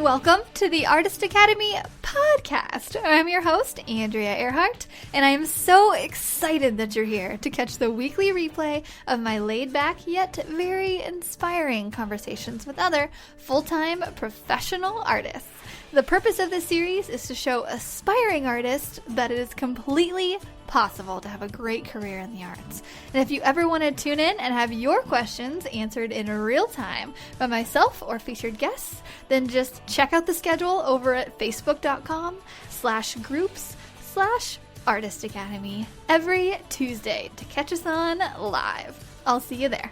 Welcome to the Artist Academy podcast. I'm your host, Andrea Earhart, and I am so excited that you're here to catch the weekly replay of my laid-back yet very inspiring conversations with other full-time professional artists. The purpose of this series is to show aspiring artists that it is completely possible to have a great career in the arts. And if you ever want to tune in and have your questions answered in real time by myself or featured guests, then just check out the schedule over at facebook.com/groups/Artist Academy every Tuesday to catch us on live. I'll see you there.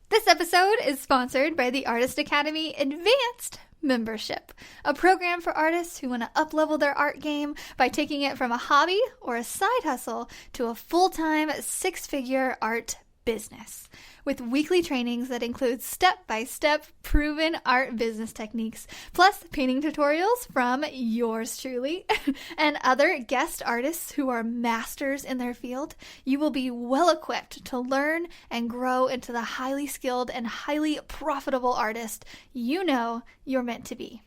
This episode is sponsored by the Artist Academy Advanced Membership, a program for artists who want to up-level their art game by taking it from a hobby or a side hustle to a full-time six-figure art business. With weekly trainings that include step-by-step proven art business techniques, plus painting tutorials from yours truly, and other guest artists who are masters in their field, you will be well equipped to learn and grow into the highly skilled and highly profitable artist you know you're meant to be.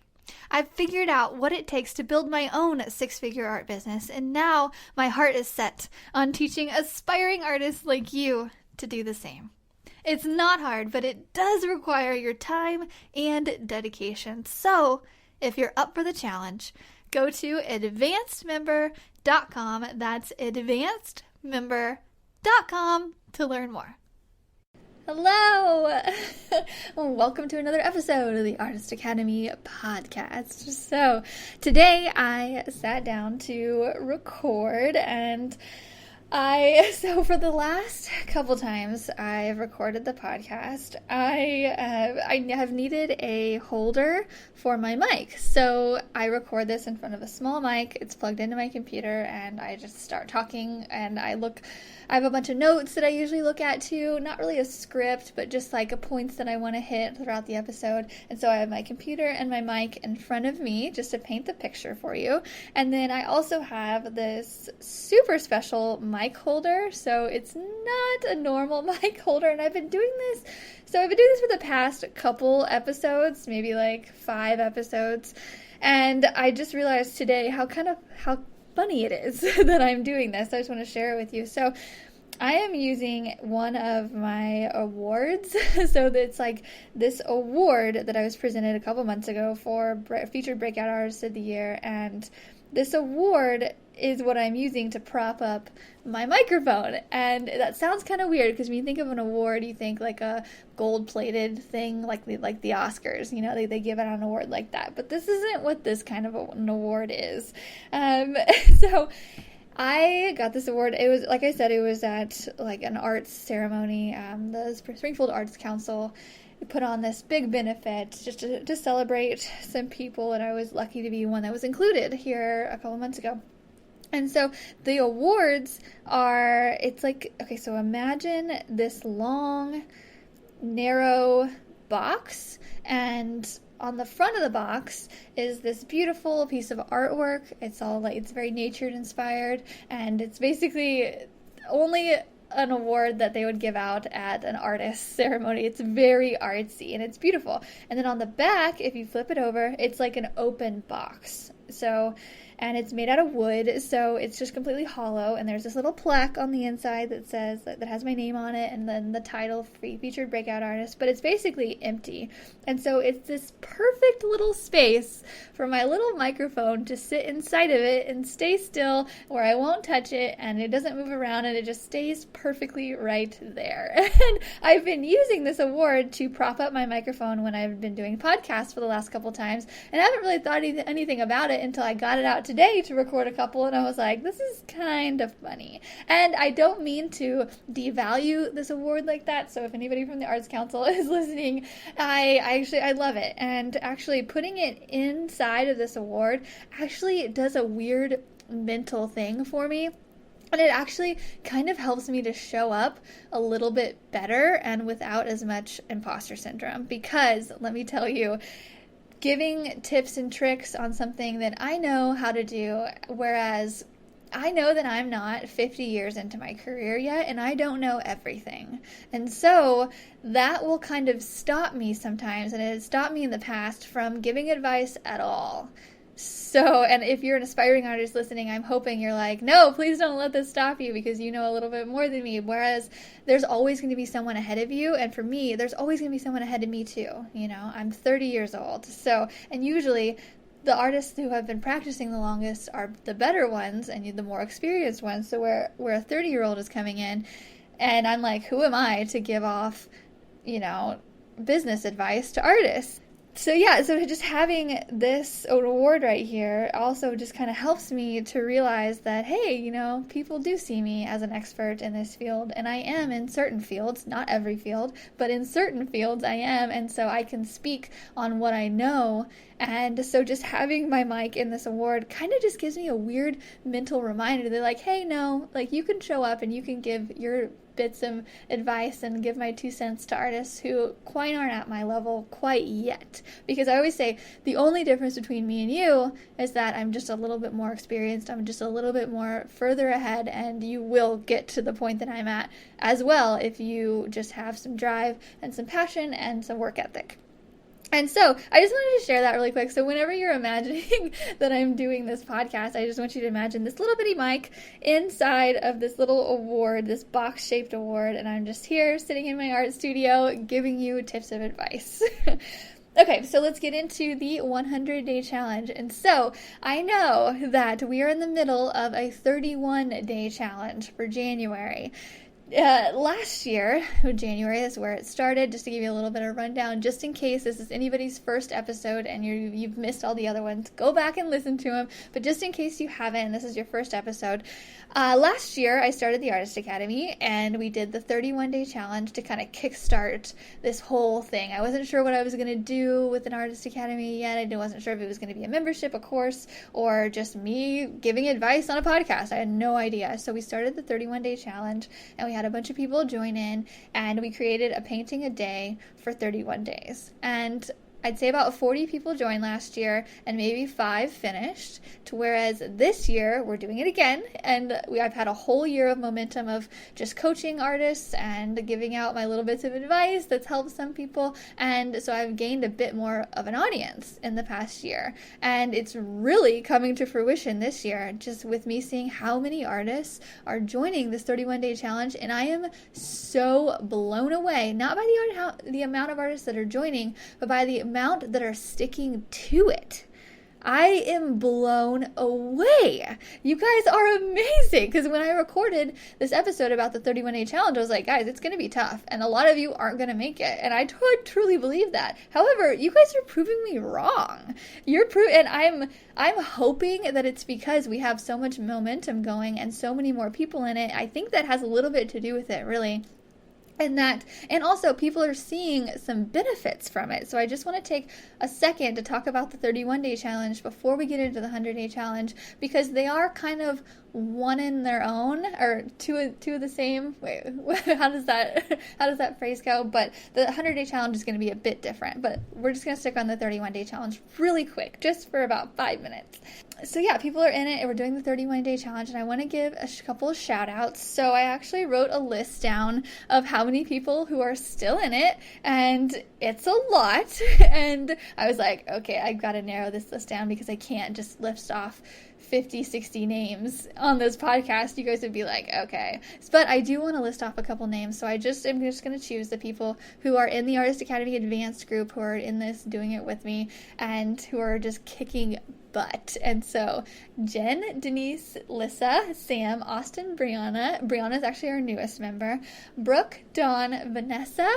I've figured out what it takes to build my own six-figure art business, and now my heart is set on teaching aspiring artists like you to do the same. It's not hard, but it does require your time and dedication. So, if you're up for the challenge, go to advancedmember.com. That's advancedmember.com to learn more. Hello! Welcome to another episode of the Artist Academy podcast. So, today I sat down to record, and so for the last couple times I've recorded the podcast, I have needed a holder for my mic. So I record this in front of a small mic. It's plugged into my computer, and I just start talking, and I have a bunch of notes that I usually look at too. Not really a script, but just like points that I want to hit throughout the episode. And so I have my computer and my mic in front of me just to paint the picture for you. And then I also have this super special mic holder. So it's not a normal mic holder, and I've been doing this for the past couple episodes, maybe like 5 episodes. And I just realized today how funny it is that I'm doing this. I just want to share it with you. So I am using one of my awards. So it's like this award that I was presented a couple months ago for Featured Breakout Artist of the Year. And this award is what I'm using to prop up my microphone. And that sounds kind of weird because when you think of an award, you think like a gold-plated thing like the Oscars. You know, they give out an award like that. But this isn't what this kind of an award is. So I got this award. It was, like I said, it was at like an arts ceremony. The Springfield Arts Council put on this big benefit just to celebrate some people, and I was lucky to be one that was included here a couple months ago. And so the awards are, it's like, okay, so imagine this long, narrow box, and on the front of the box is this beautiful piece of artwork. It's all like, it's very nature inspired, and it's basically only an award that they would give out at an artist ceremony. It's very artsy and it's beautiful. And then on the back, if you flip it over, it's like an open box. And it's made out of wood, so it's just completely hollow, and there's this little plaque on the inside that says, that has my name on it, and then the title, Featured Breakout Artist, but it's basically empty. And so it's this perfect little space for my little microphone to sit inside of it and stay still, where I won't touch it, and it doesn't move around, and it just stays perfectly right there. And I've been using this award to prop up my microphone when I've been doing podcasts for the last couple times, and I haven't really thought anything about it until I got it out today to record a couple, and I was like, this is kind of funny. And I don't mean to devalue this award like that, so if anybody from the Arts Council is listening, I love it. And actually putting it inside of this award actually does a weird mental thing for me. And it actually kind of helps me to show up a little bit better and without as much imposter syndrome. Because, let me tell you, giving tips and tricks on something that I know how to do, whereas I know that I'm not 50 years into my career yet, and I don't know everything. And so that will kind of stop me sometimes, and it has stopped me in the past from giving advice at all. So, and if you're an aspiring artist listening, I'm hoping you're like, no, please don't let this stop you because you know a little bit more than me. Whereas there's always going to be someone ahead of you. And for me, there's always going to be someone ahead of me too. You know, I'm 30 years old. So, and usually the artists who have been practicing the longest are the better ones and the more experienced ones. So where a 30-year-old is coming in and I'm like, who am I to give off, you know, business advice to artists? So yeah, so just having this award right here also just kind of helps me to realize that, hey, you know, people do see me as an expert in this field, and I am in certain fields, not every field, but in certain fields I am, and so I can speak on what I know. And so just having my mic in this award kind of just gives me a weird mental reminder that, like, hey, no, like, you can show up and you can give your bits of advice and give my 2 cents to artists who quite aren't at my level quite yet. Because I always say the only difference between me and you is that I'm just a little bit more experienced, I'm just a little bit more further ahead, and you will get to the point that I'm at as well if you just have some drive and some passion and some work ethic. And so I just wanted to share that really quick. So whenever you're imagining that I'm doing this podcast, I just want you to imagine this little bitty mic inside of this little award, this box-shaped award, and I'm just here sitting in my art studio giving you tips of advice. Okay, so let's get into the 100-day challenge. And so I know that we are in the middle of a 31-day challenge for January. Last year, January is where it started. Just to give you a little bit of rundown, just in case this is anybody's first episode and you've missed all the other ones, go back and listen to them. But just in case you haven't, and this is your first episode, last year I started the Artist Academy and we did the 31-day challenge to kind of kickstart this whole thing. I wasn't sure what I was going to do with an Artist Academy yet. I wasn't sure if it was going to be a membership, a course, or just me giving advice on a podcast. I had no idea. So we started the 31-day challenge and we had a bunch of people join in, and we created a painting a day for 31 days. And I'd say about 40 people joined last year, and maybe 5 finished, to whereas this year we're doing it again, and I've had a whole year of momentum of just coaching artists and giving out my little bits of advice that's helped some people, and so I've gained a bit more of an audience in the past year, and it's really coming to fruition this year, just with me seeing how many artists are joining this 31-day challenge, and I am so blown away, not by the amount of artists that are joining, but by the amount that are sticking to it. I am blown away. You guys are amazing. Because when I recorded this episode about the 31-day challenge, I was like, guys, it's going to be tough. And a lot of you aren't going to make it. And I truly believe that. However, you guys are proving me wrong. And I'm hoping that it's because we have so much momentum going and so many more people in it. I think that has a little bit to do with it, really. And also people are seeing some benefits from it. So I just want to take a second to talk about the 31-day challenge before we get into the 100-day challenge, because they are kind of one in their own, or two of the same. Wait, how does that phrase go? But the 100-day challenge is going to be a bit different, but we're just going to stick on the 31-day challenge really quick, just for about 5 minutes. So yeah, people are in it, and we're doing the 31-day challenge, and I want to give a couple of shout outs. So I actually wrote a list down of how many people who are still in it, and it's a lot. And I was like, okay, I've got to narrow this list down because I can't just list off 50, 60 names on this podcast. You guys would be like, okay. But I do want to list off a couple names, so I'm just going to choose the people who are in the Artist Academy Advanced group, who are in this, doing it with me, and who are just kicking butt. And so Jen, Denise, Lissa, Sam, Austin, Brianna is actually our newest member, Brooke, Dawn, Vanessa,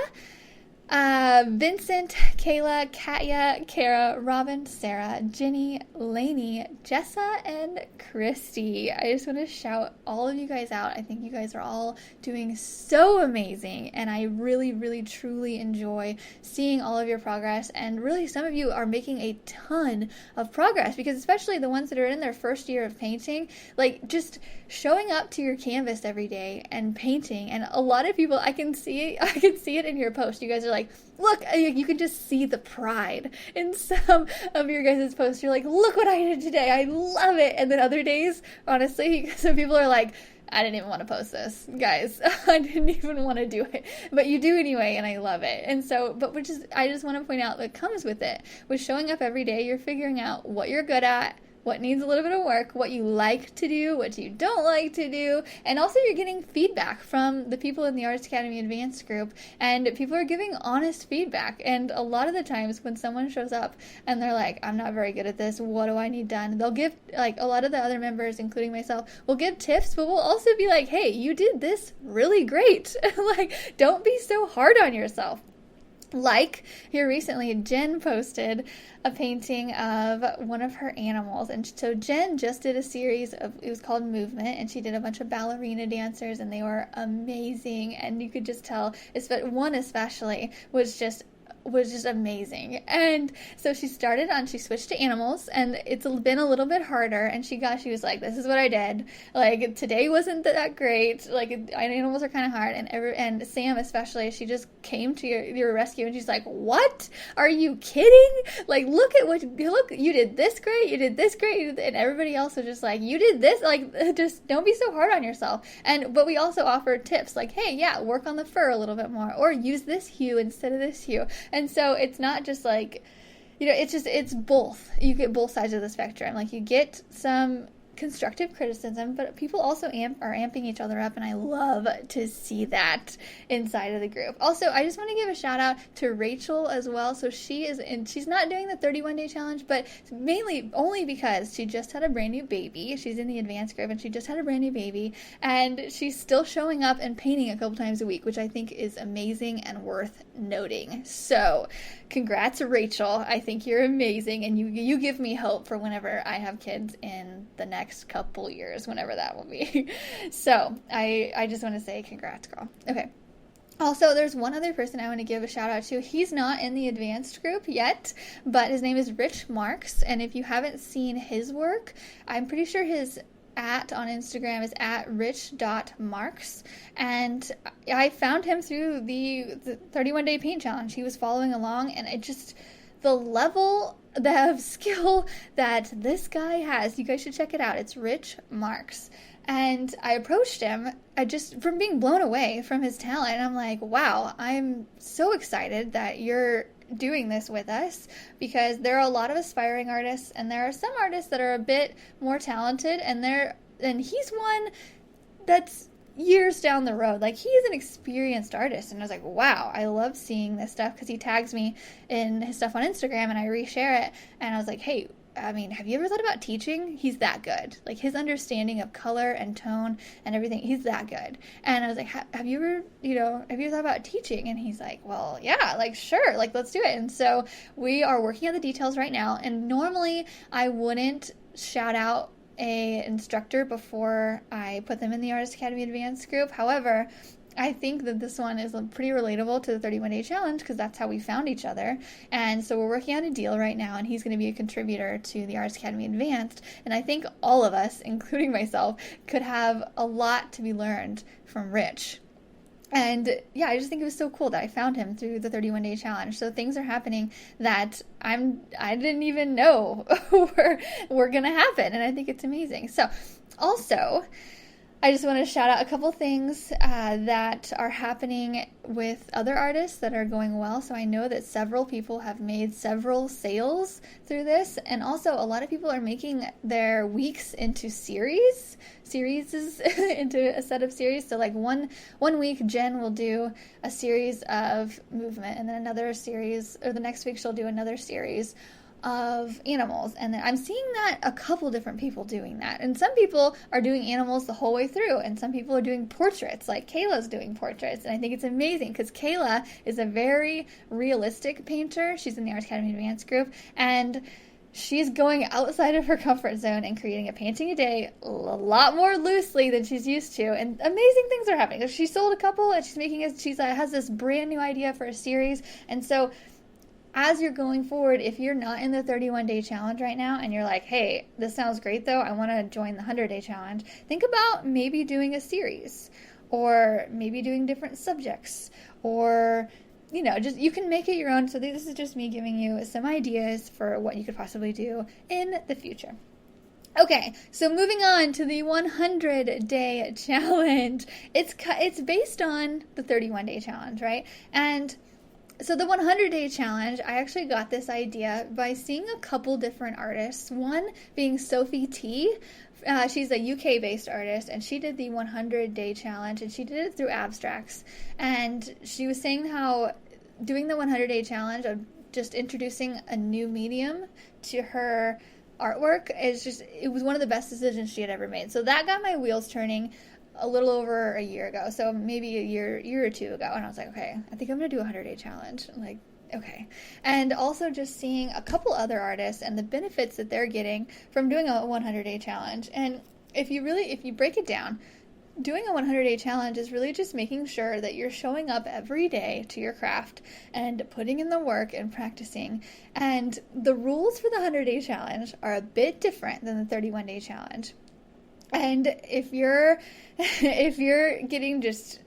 Vincent, Kayla, Katya, Kara, Robin, Sarah, Jenny, Lainey, Jessa, and Christy. I just want to shout all of you guys out. I think you guys are all doing so amazing, and I really, really, truly enjoy seeing all of your progress, and really some of you are making a ton of progress, because especially the ones that are in their first year of painting, like just showing up to your canvas every day and painting, and a lot of people, I can see it in your post. You guys are like, like, look, you can just see the pride in some of your guys' posts. You're like, look what I did today. I love it. And then other days, honestly, some people are like, I didn't even want to post this, guys. I didn't even want to do it, but you do anyway, and I love it. And so, I just want to point out that comes with it. With showing up every day, you're figuring out what you're good at, what needs a little bit of work, what you like to do, what you don't like to do, and also you're getting feedback from the people in the Artist Academy Advanced group, and people are giving honest feedback. And a lot of the times when someone shows up and they're like, I'm not very good at this, what do I need done? They'll give, like, a lot of the other members, including myself, will give tips, but we'll also be like, hey, you did this really great. Like, don't be so hard on yourself. Like, here recently, Jen posted a painting of one of her animals. And so Jen just did a series of, it was called Movement, and she did a bunch of ballerina dancers, and they were amazing. And you could just tell, one especially was just amazing. And so she switched to animals, and it's been a little bit harder, and she was like, this is what I did, like, today wasn't that great, like, animals are kind of hard. And Sam especially, she just came to your rescue, and she's like, what, are you kidding, like, look, you did this great, and everybody else was just like, you did this, like, just don't be so hard on yourself. But we also offered tips like, hey, yeah, work on the fur a little bit more, or use this hue instead of this hue. And so it's not just like, it's both. You get both sides of the spectrum. Like, you get some constructive criticism, but people also are amping each other up, and I love to see that inside of the group. Also, I just want to give a shout out to Rachel as well. So she's not doing the 31-day challenge, but mainly only because she just had a brand new baby. She's in the advanced group, and she just had a brand new baby, and she's still showing up and painting a couple times a week, which I think is amazing and worth noting. So congrats, Rachel. I think you're amazing, and you give me hope for whenever I have kids in the next couple years, whenever that will be. So I just want to say congrats, girl. Okay. Also, there's one other person I want to give a shout out to. He's not in the advanced group yet, but his name is Marx, and if you haven't seen his work, I'm pretty sure his on Instagram is @rich.marx, and I found him through the 31-day paint challenge. He was following along, and the level of skill that this guy has, you guys should check it out. It's Marx. And I approached him from being blown away from his talent, and I'm like, wow, I'm so excited that you're doing this with us, because there are a lot of aspiring artists, and there are some artists that are a bit more talented, and he's one that's years down the road. Like, he's an experienced artist, and I was like, wow, I love seeing this stuff, because he tags me in his stuff on Instagram, and I reshare it, and I was like, hey, I mean, have you ever thought about teaching? He's that good. Like, his understanding of color and tone and everything, he's that good. And I was like, have you ever thought about teaching? And he's like, well, yeah, like, sure, like, let's do it. And so we are working on the details right now. And normally I wouldn't shout out an instructor before I put them in the Artist Academy Advanced group. However, I think that this one is pretty relatable to the 31-day challenge, because that's how we found each other. And so we're working on a deal right now, and he's going to be a contributor to the Artist Academy Advanced. And I think all of us, including myself, could have a lot to be learned from Rich. And yeah, I just think it was so cool that I found him through the 31-day challenge. So things are happening that I didn't even know were going to happen. And I think it's amazing. So also, I just want to shout out a couple things that are happening with other artists that are going well. So I know that several people have made several sales through this, and also a lot of people are making their weeks into series into a set of series. So like one week Jen will do a series of movement, and then another series, or the next week she'll do another series of animals. And then I'm seeing that a couple different people doing that, and some people are doing animals the whole way through, and some people are doing portraits, like Kayla's doing portraits. And I think it's amazing, because Kayla is a very realistic painter. She's in the Arts Academy Advanced group, and she's going outside of her comfort zone and creating a painting a day a lot more loosely than she's used to, and amazing things are happening. She sold a couple, and she has this brand new idea for a series. And so as you're going forward, if you're not in the 31-day challenge right now, and you're like, hey, this sounds great though, I want to join the 100-day challenge, think about maybe doing a series, or maybe doing different subjects, or just you can make it your own. So this is just me giving you some ideas for what you could possibly do in the future. Okay, so moving on to the 100-day challenge. It's based on the 31-day challenge, right? And so the 100-day challenge, I actually got this idea by seeing a couple different artists. One being Sophie T. She's a UK-based artist, and she did the 100-day challenge, and she did it through abstracts. And she was saying how doing the 100-day challenge of just introducing a new medium to her artwork it was one of the best decisions she had ever made. So that got my wheels turning a little over a year ago. So maybe a year or two ago. And I was like, okay, I think I'm going to do a 100-day challenge. I'm like, okay. And also just seeing a couple other artists and the benefits that they're getting from doing a 100-day challenge. And if you break it down, doing a 100-day challenge is really just making sure that you're showing up every day to your craft and putting in the work and practicing. And the rules for the 100-day challenge are a bit different than the 31-day challenge. And if you're getting just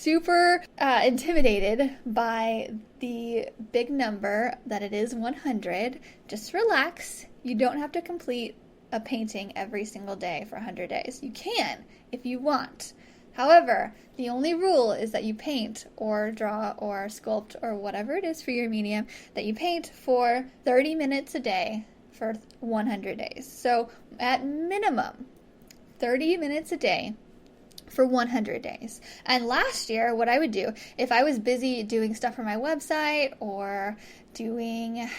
super intimidated by the big number that it is 100, just relax. You don't have to complete a painting every single day for 100 days. You can if you want. However, the only rule is that you paint or draw or sculpt or whatever it is for your medium, that you paint for 30 minutes a day for 100 days. So at minimum, 30 minutes a day for 100 days. And last year, what I would do, if I was busy doing stuff for my website or doing,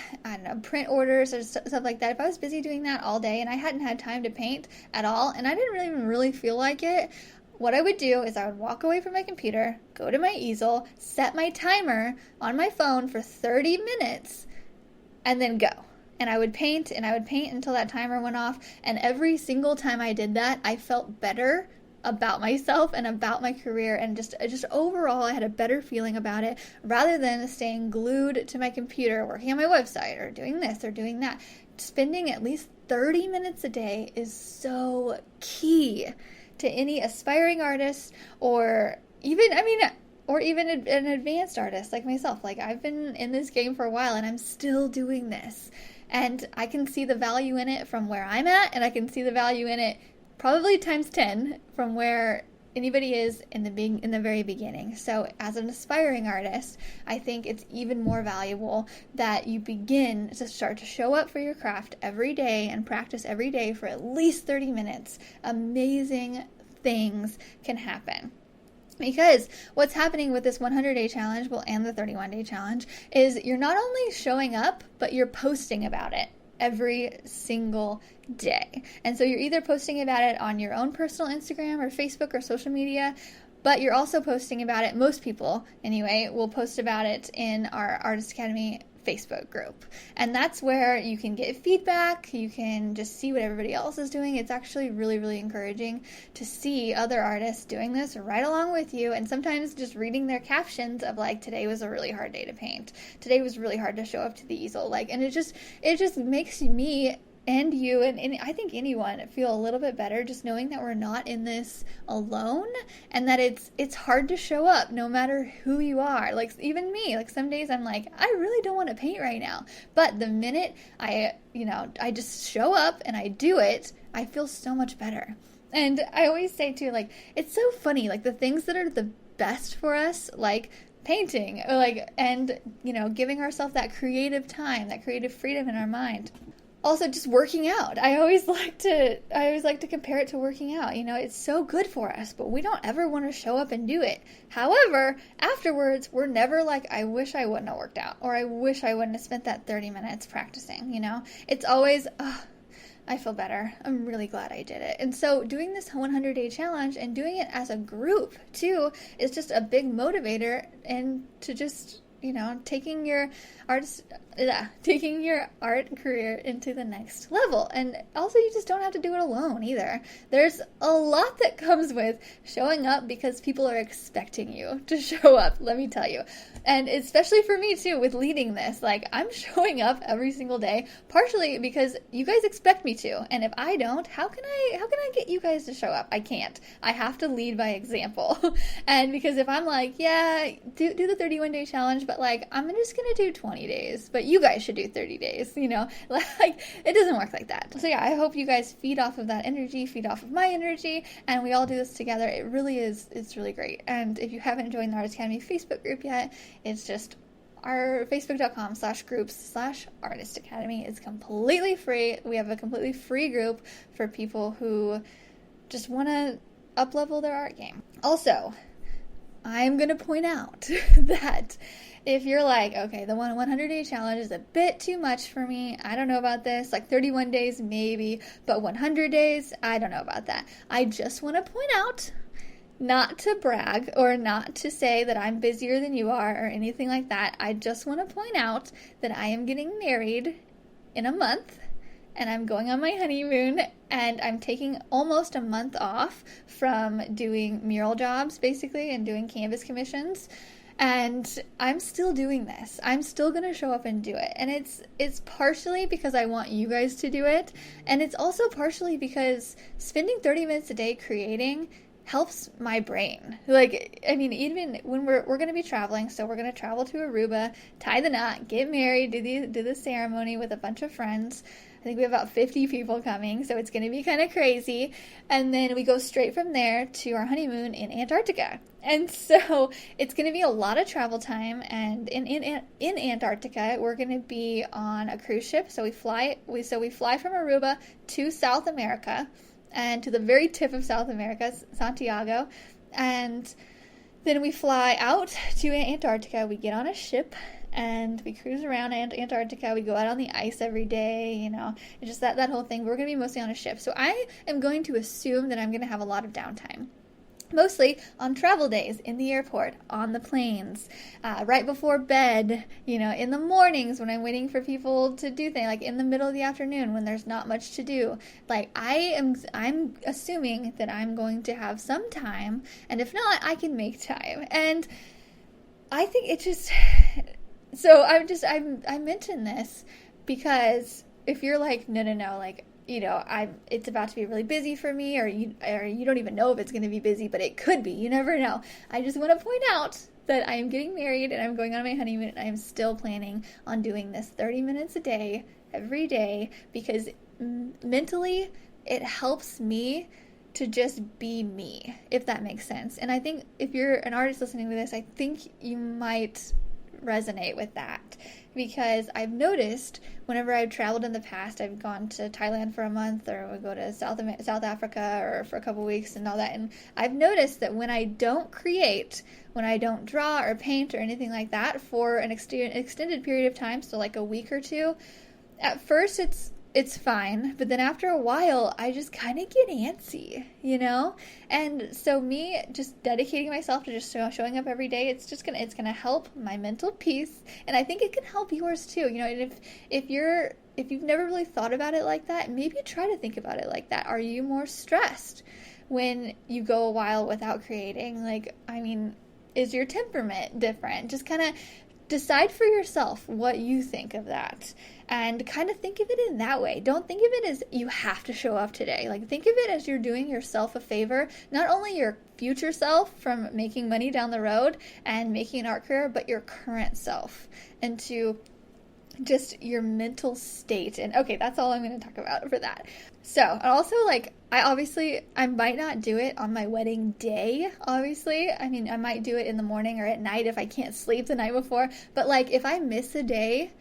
print orders or stuff like that, if I was busy doing that all day and I hadn't had time to paint at all, and I didn't even really feel like it, what I would do is I would walk away from my computer, go to my easel, set my timer on my phone for 30 minutes, and then go. And I would paint until that timer went off. And every single time I did that, I felt better about myself and about my career, and just overall I had a better feeling about it, rather than staying glued to my computer working on my website or doing this or doing that. Spending at least 30 minutes a day is so key to any aspiring artist, or even an advanced artist like myself. Like, I've been in this game for a while and I'm still doing this, and I can see the value in it from where I'm at, and I can see the value in it probably times 10 from where anybody is in the very beginning. So as an aspiring artist, I think it's even more valuable that you begin to start to show up for your craft every day and practice every day for at least 30 minutes. Amazing things can happen. Because what's happening with this 100-day challenge, and the 31-day challenge, is you're not only showing up, but you're posting about it every single day. And so you're either posting about it on your own personal Instagram or Facebook or social media, but you're also posting about it, most people anyway, will post about it in our Artist Academy Facebook group. And that's where you can get feedback, you can just see what everybody else is doing. It's actually really, really encouraging to see other artists doing this right along with you, and sometimes just reading their captions of like, today was a really hard day to paint. Today was really hard to show up to the easel. And it just makes me and you and I think anyone feel a little bit better just knowing that we're not in this alone, and that it's hard to show up no matter who you are. Like, even me, like, some days I'm like, I really don't want to paint right now, but the minute I just show up and I do it, I feel so much better. And I always say too, like, it's so funny, like, the things that are the best for us, like painting, or and giving ourselves that creative time, that creative freedom in our mind. Also, just working out. I always like to compare it to working out. It's so good for us, but we don't ever want to show up and do it. However, afterwards, we're never like, I wish I wouldn't have worked out, or I wish I wouldn't have spent that 30 minutes practicing, It's always, I feel better. I'm really glad I did it. And so doing this 100-day challenge and doing it as a group, too, is just a big motivator, and to just taking your taking your art career into the next level. And also, you just don't have to do it alone either. There's a lot that comes with showing up because people are expecting you to show up, let me tell you. And especially for me too, with leading this, like, I'm showing up every single day, partially because you guys expect me to. And if I don't, how can I get you guys to show up? I can't. I have to lead by example. And because if I'm like, yeah, do the 31-day challenge, but like, I'm just going to do 20 days, but you guys should do 30 days, like, it doesn't work like that. So yeah, I hope you guys feed off of that energy, feed off of my energy, and we all do this together. It really is, it's really great. And if you haven't joined the Artist Academy Facebook group yet, it's just our facebook.com/groups/Artist Academy. It's completely free. We have a completely free group for people who just want to up-level their art game. Also, I'm going to point out that if you're like, okay, the 100-day challenge is a bit too much for me, I don't know about this, like 31 days maybe, but 100 days, I don't know about that. I just want to point out, not to brag or not to say that I'm busier than you are or anything like that. I just want to point out that I am getting married in a month, and I'm going on my honeymoon, and I'm taking almost a month off from doing mural jobs, basically, and doing canvas commissions. And I'm still doing this. I'm still going to show up and do it. And it's partially because I want you guys to do it, and it's also partially because spending 30 minutes a day creating helps my brain. Like, I mean, even when we're going to be traveling, so we're going to travel to Aruba, tie the knot, get married, do the ceremony with a bunch of friends. I think we have about 50 people coming, so it's going to be kind of crazy. And then we go straight from there to our honeymoon in Antarctica. And so it's going to be a lot of travel time. And in Antarctica, we're going to be on a cruise ship. So we fly from Aruba to South America, and to the very tip of South America, Santiago. And then we fly out to Antarctica. We get on a ship, and we cruise around Antarctica. We go out on the ice every day, it's just that whole thing. We're going to be mostly on a ship. So I am going to assume that I'm going to have a lot of downtime. Mostly on travel days, in the airport, on the planes, right before bed, in the mornings when I'm waiting for people to do things, like in the middle of the afternoon when there's not much to do. Like, I'm assuming that I'm going to have some time, and if not, I can make time. And I think it just... So I mention this because if you're like, no, like, it's about to be really busy for me, or you don't even know if it's going to be busy, but it could be. You never know. I just want to point out that I am getting married and I'm going on my honeymoon, and I am still planning on doing this 30 minutes a day, every day, because mentally it helps me to just be me, if that makes sense. And I think if you're an artist listening to this, I think you might resonate with that, because I've noticed whenever I've traveled in the past, I've gone to Thailand for a month, or we go to South Africa or for a couple weeks and all that, and I've noticed that when I don't create, when I don't draw or paint or anything like that for an extended period of time, so like a week or two, at first it's fine, but then after a while, I just kind of get antsy, And so me just dedicating myself to just showing up every day, it's gonna help my mental peace, and I think it can help yours too. And if you've never really thought about it like that, maybe try to think about it like that. Are you more stressed when you go a while without creating? Like, I mean, is your temperament different? Just kind of decide for yourself what you think of that, and kind of think of it in that way. Don't think of it as you have to show up today. Like, think of it as you're doing yourself a favor, not only your future self from making money down the road and making an art career, but your current self, and to just your mental state. And okay, that's all I'm going to talk about for that. So, and also, like, I might not do it on my wedding day, obviously. I mean, I might do it in the morning or at night if I can't sleep the night before. But, like, if I miss a day,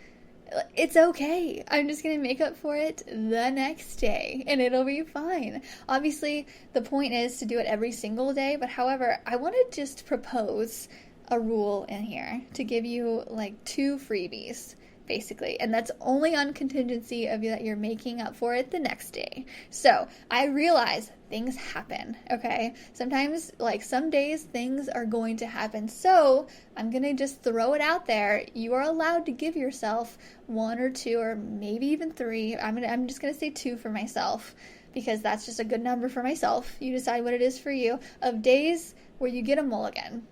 it's okay. I'm just going to make up for it the next day, and it'll be fine. Obviously, the point is to do it every single day. But however, I want to just propose a rule in here to give you, like, 2 freebies. basically. And that's only on contingency of that you're making up for it the next day. So I realize things happen, okay? Sometimes, like some days, things are going to happen. So I'm going to just throw it out there. You are allowed to give yourself 1 or 2 or maybe even 3. I'm just going to say 2 for myself, because that's just a good number for myself. You decide what it is for you, of days where you get a mulligan.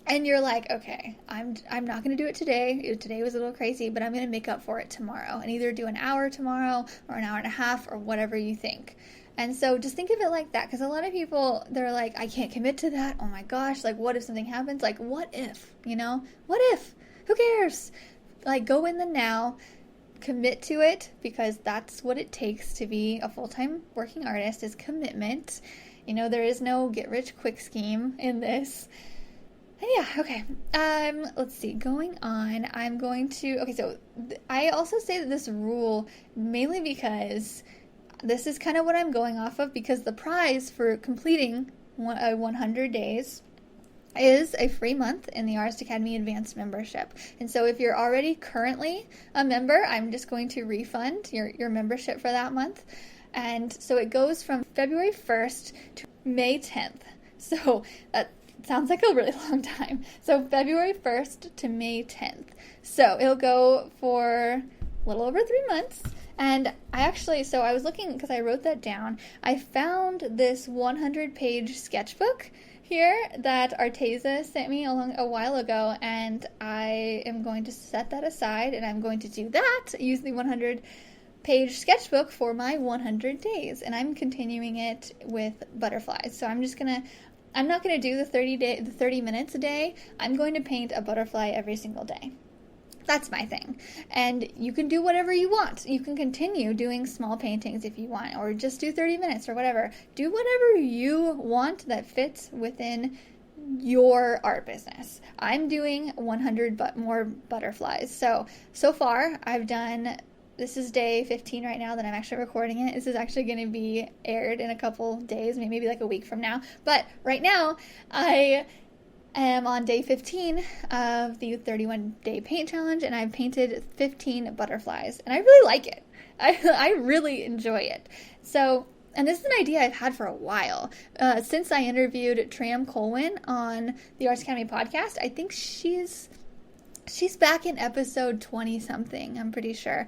And you're like, okay, I'm not going to do it today. Today was a little crazy, but I'm going to make up for it tomorrow and either do an hour tomorrow or an hour and a half or whatever you think. And so just think of it like that, because a lot of people, they're like, I can't commit to that. Oh my gosh, like what if something happens? Like what if, what if? Who cares? Like go in the now, commit to it, because that's what it takes to be a full-time working artist, is commitment. There is no get rich quick scheme in this. Yeah, okay. Let's see. Going on, so I also say that this rule mainly because this is kind of what I'm going off of, because the prize for completing 100 days is a free month in the Artist Academy Advanced membership. And so if you're already currently a member, I'm just going to refund your membership for that month. And so it goes from February 1st to May 10th. So that sounds like a really long time. So February 1st to May 10th. So it'll go for a little over 3 months. And I was looking, because I wrote that down, I found this 100-page sketchbook here that Arteza sent me a while ago, and I am going to set that aside, and I'm going to do that, use the 100-page sketchbook for my 100 days, and I'm continuing it with butterflies. So I'm not going to do the 30 minutes a day. I'm going to paint a butterfly every single day. That's my thing. And you can do whatever you want. You can continue doing small paintings if you want, or just do 30 minutes or whatever. Do whatever you want that fits within your art business. I'm doing 100 but more butterflies. So far I've done, this is day 15 right now that I'm actually recording it. This is actually going to be aired in a couple days, maybe like a week from now. But right now I am on day 15 of the 31-day paint challenge, and I've painted 15 butterflies, and I really like it. I really enjoy it. So, and this is an idea I've had for a while. Since I interviewed Tram Colwyn on the Arts Academy podcast, I think she's back in episode 20-something, I'm pretty sure.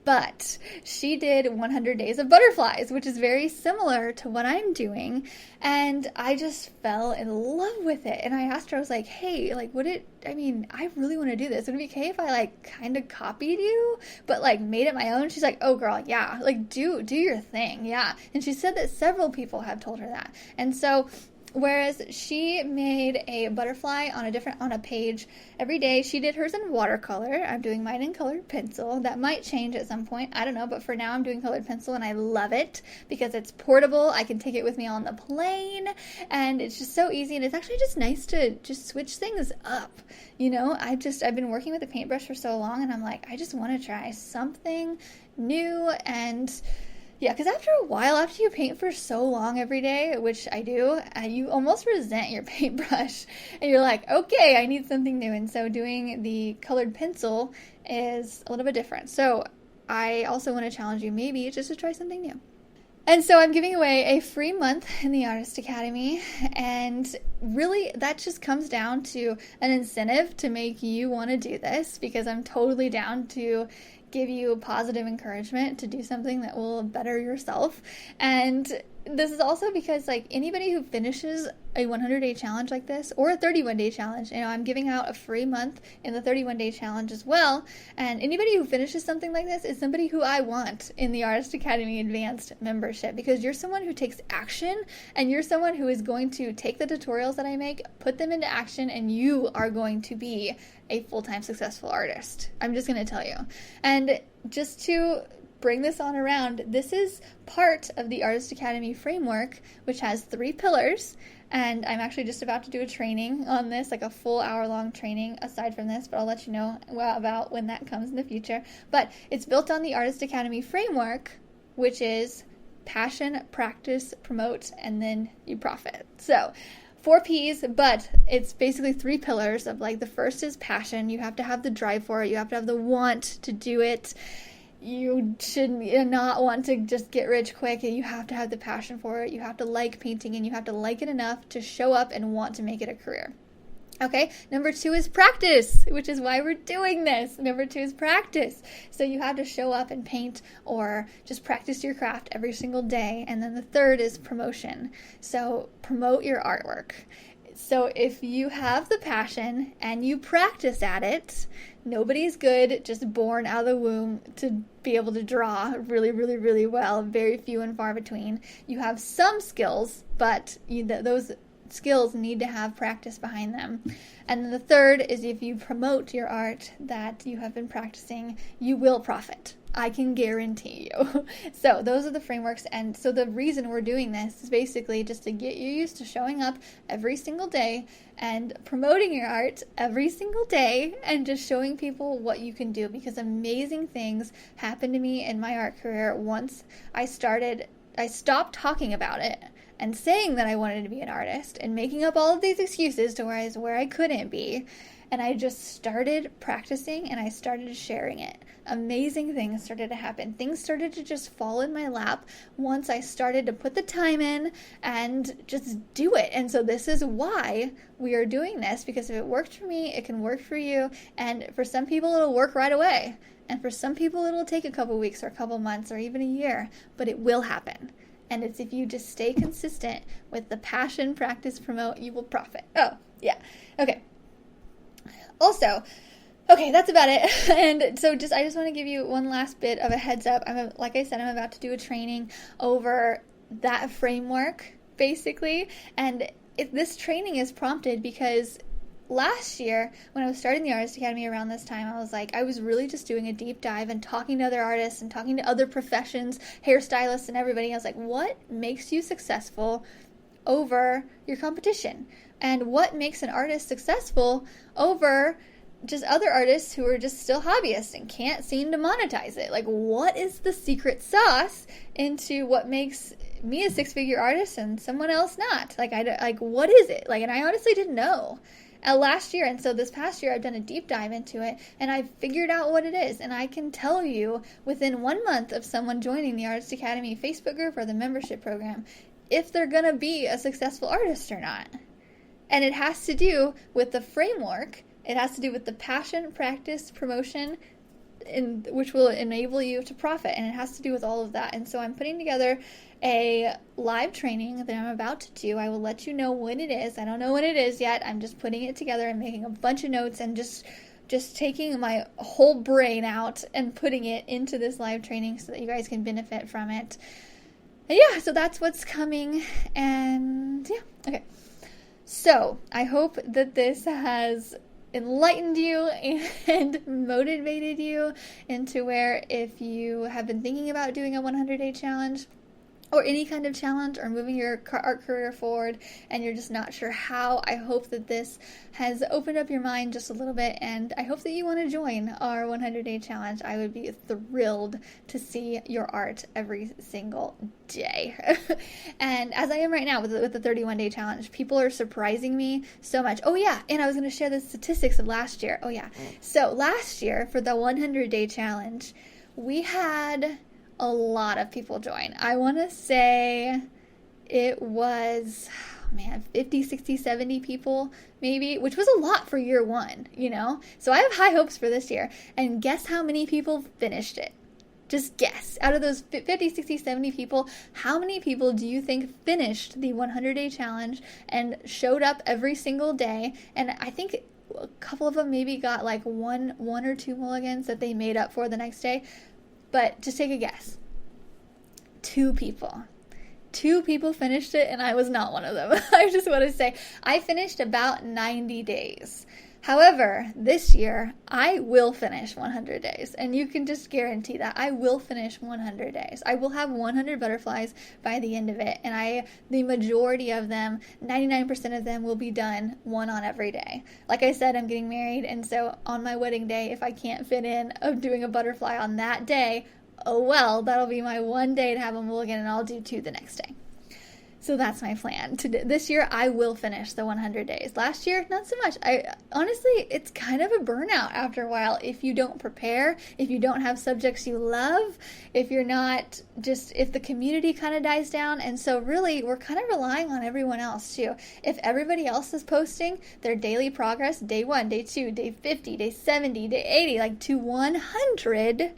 But she did 100 days of butterflies, which is very similar to what I'm doing. And I just fell in love with it. And I asked her, I was like, hey, like, I really want to do this. Would it be okay if I like kind of copied you, but like made it my own? She's like, oh girl, yeah, like do your thing. Yeah. And she said that several people have told her that. And so, whereas she made a butterfly on a page every day, she did hers in watercolor. I'm doing mine in colored pencil. That might change at some point. I don't know, but for now I'm doing colored pencil, and I love it because it's portable. I can take it with me on the plane, and it's just so easy, and it's actually just nice to just switch things up. I've been working with a paintbrush for so long, and I'm like, I just want to try something new. And yeah, because after a while, after you paint for so long every day, which I do, you almost resent your paintbrush. And you're like, okay, I need something new. And so doing the colored pencil is a little bit different. So I also want to challenge you maybe just to try something new. And so I'm giving away a free month in the Artist Academy. And really, that just comes down to an incentive to make you want to do this, because I'm totally down to give you positive encouragement to do something that will better yourself. And this is also because, like, anybody who finishes a 100-day challenge like this, or a 31-day challenge, I'm giving out a free month in the 31-day challenge as well. And anybody who finishes something like this is somebody who I want in the Artist Academy Advanced membership, because you're someone who takes action, and you're someone who is going to take the tutorials that I make, put them into action, and you are going to be a full-time successful artist. I'm just going to tell you. And just to bring this on around, this is part of the Artist Academy framework, which has 3 pillars. And I'm actually just about to do a training on this, like a full hour-long training aside from this, but I'll let you know about when that comes in the future. But it's built on the Artist Academy framework, which is passion, practice, promote, and then you profit. So 4 P's, but it's basically 3 pillars of like, the first is passion. You have to have the drive for it. You have to have the want to do it. You should not want to just get rich quick. You have to have the passion for it. You have to like painting, and you have to like it enough to show up and want to make it a career. Okay, number 2 is practice, which is why we're doing this. Number 2 is practice. So you have to show up and paint or just practice your craft every single day. And then the third is promotion. So promote your artwork. So if you have the passion and you practice at it, nobody's good, just born out of the womb to be able to draw really, really, really well. Very few and far between. You have some skills, but those skills need to have practice behind them. And then the third is, if you promote your art that you have been practicing, you will profit. I can guarantee you. So those are the frameworks. And so the reason we're doing this is basically just to get you used to showing up every single day and promoting your art every single day and just showing people what you can do, because amazing things happened to me in my art career once I stopped talking about it and saying that I wanted to be an artist and making up all of these excuses to where I couldn't be. And I just started practicing and I started sharing it. Amazing things started to happen. Things started to just fall in my lap once I started to put the time in and just do it. And so this is why we are doing this, because if it worked for me, it can work for you. And for some people, it'll work right away. And for some people, it'll take a couple weeks or a couple months or even a year, but it will happen. And it's if you just stay consistent with the passion, practice, promote, you will profit. Oh, yeah. Okay. Also, okay, that's about it. And so I just want to give you one last bit of a heads up. Like I said, I'm about to do a training over that framework, basically. And this training is prompted because last year, when I was starting the Artist Academy around this time, I was really just doing a deep dive and talking to other artists and talking to other professions, hairstylists and everybody. I was like, what makes you successful over your competition? And what makes an artist successful over just other artists who are just still hobbyists and can't seem to monetize it? Like, what is the secret sauce into what makes me a 6-figure artist and someone else not? What is it? And I honestly didn't know. Last year, and so this past year, I've done a deep dive into it, and I've figured out what it is, and I can tell you within 1 month of someone joining the Artist Academy Facebook group or the membership program if they're going to be a successful artist or not. And it has to do with the framework. It has to do with the passion, practice, promotion, which will enable you to profit, and it has to do with all of that. And so I'm putting together a live training that I'm about to do. I will let you know when it is. I don't know when it is yet. I'm just putting it together and making a bunch of notes and just taking my whole brain out and putting it into this live training so that you guys can benefit from it. And yeah, so that's what's coming. And yeah, okay. So I hope that this has enlightened you and motivated you into where, if you have been thinking about doing a 100-day challenge or any kind of challenge or moving your art career forward and you're just not sure how, I hope that this has opened up your mind just a little bit, and I hope that you want to join our 100-day challenge. I would be thrilled to see your art every single day. And as I am right now with the 31-day challenge, people are surprising me so much. Oh yeah, and I was going to share the statistics of last year. Oh yeah. So last year for the 100-day challenge, we had a lot of people join. I want to say it was, 50, 60, 70 people maybe, which was a lot for year one, So I have high hopes for this year. And guess how many people finished it? Just guess. Out of those 50, 60, 70 people, how many people do you think finished the 100-day challenge and showed up every single day? And I think a couple of them maybe got like one or two mulligans that they made up for the next day. But just take a guess. 2 people. 2 people finished it, and I was not one of them. I just want to say, I finished about 90 days. However, this year, I will finish 100 days, and you can just guarantee that. I will finish 100 days. I will have 100 butterflies by the end of it, and the majority of them, 99% of them, will be done one on every day. Like I said, I'm getting married, and so on my wedding day, if I can't fit in of doing a butterfly on that day, oh well, that'll be my one day to have a mulligan, and I'll do 2 the next day. So that's my plan. This year, I will finish the 100 days. Last year, not so much. Honestly, it's kind of a burnout after a while if you don't prepare, if you don't have subjects you love, if the community kind of dies down. And so really, we're kind of relying on everyone else too. If everybody else is posting their daily progress, day 1, day 2, day 50, day 70, day 80, like to 100,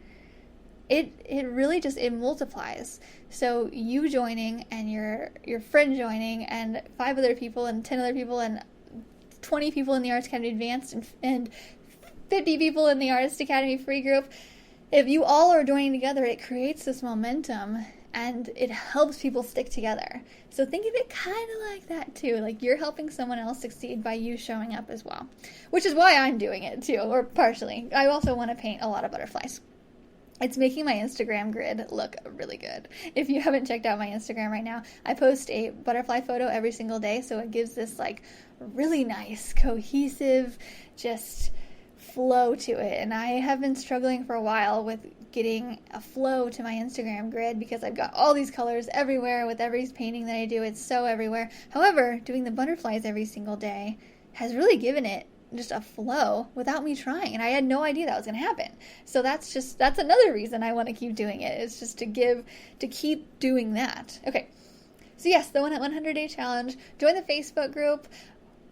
it really just, it multiplies. So you joining and your friend joining and 5 other people and 10 other people and 20 people in the Artist Academy Advanced and 50 people in the Artist Academy Free group, if you all are joining together, it creates this momentum and it helps people stick together. So think of it kind of like that too. Like you're helping someone else succeed by you showing up as well, which is why I'm doing it too, or partially. I also want to paint a lot of butterflies. It's making my Instagram grid look really good. If you haven't checked out my Instagram right now, I post a butterfly photo every single day, so it gives this like really nice, cohesive, just flow to it. And I have been struggling for a while with getting a flow to my Instagram grid because I've got all these colors everywhere with every painting that I do. It's so everywhere. However, doing the butterflies every single day has really given it just a flow without me trying, and I had no idea that was going to happen. So that's another reason I want to keep doing it. It's just to keep doing that. Okay, so yes, the 100-day challenge. Join the Facebook group,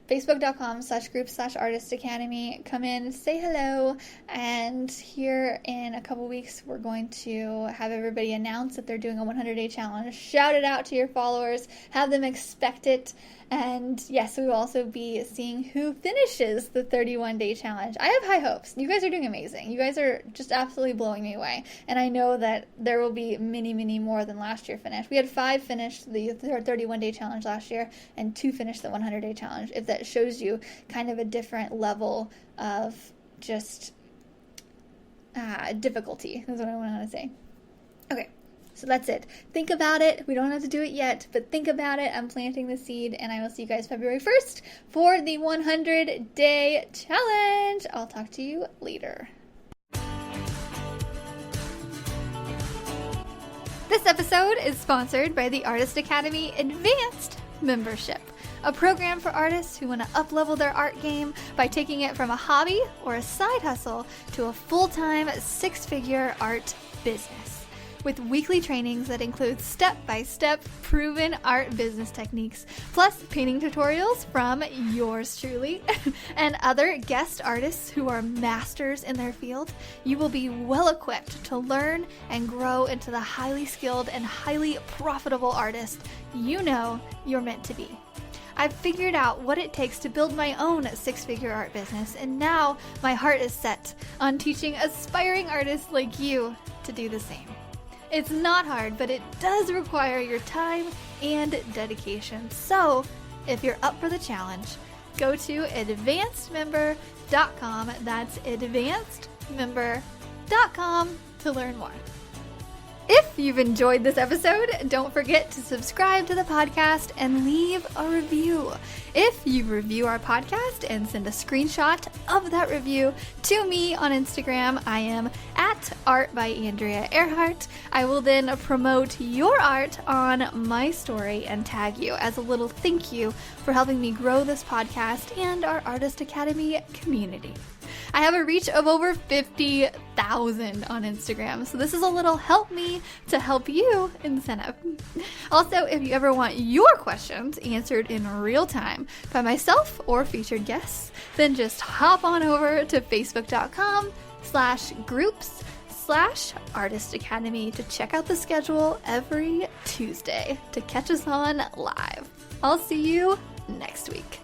facebook.com/group/Artist Academy. Come in, say hello, and here in a couple weeks we're going to have everybody announce that they're doing a 100-day challenge. Shout it out to your followers, have them expect it, and yes, we will also be seeing who finishes the 31-day challenge. I have high hopes. You guys are doing amazing. You guys are just absolutely blowing me away, and I know that there will be many, many more than last year finished. We had 5 finish the 31-day challenge last year, and 2 finished the 100-day challenge. If that shows you kind of a different level of just difficulty, is what I want to say. Okay. So that's it. Think about it. We don't have to do it yet, but think about it. I'm planting the seed, and I will see you guys February 1st for the 100-day challenge. I'll talk to you later. This episode is sponsored by the Artist Academy Advanced Membership, a program for artists who want to up-level their art game by taking it from a hobby or a side hustle to a full-time 6-figure art business. With weekly trainings that include step-by-step proven art business techniques, plus painting tutorials from yours truly and other guest artists who are masters in their field, you will be well equipped to learn and grow into the highly skilled and highly profitable artist you know you're meant to be. I've figured out what it takes to build my own 6-figure art business, and now my heart is set on teaching aspiring artists like you to do the same. It's not hard, but it does require your time and dedication. So, if you're up for the challenge, go to advancedmember.com. That's advancedmember.com to learn more. If you've enjoyed this episode, don't forget to subscribe to the podcast and leave a review. If you review our podcast and send a screenshot of that review to me on Instagram, I am at Art by Andrea Earhart. I will then promote your art on my story and tag you as a little thank you for helping me grow this podcast and our Artist Academy community. I have a reach of over 50,000 on Instagram, so this is a little help me to help you incentive. Also, if you ever want your questions answered in real time by myself or featured guests, then just hop on over to facebook.com/groups/Artist Academy to check out the schedule every Tuesday to catch us on live. I'll see you next week.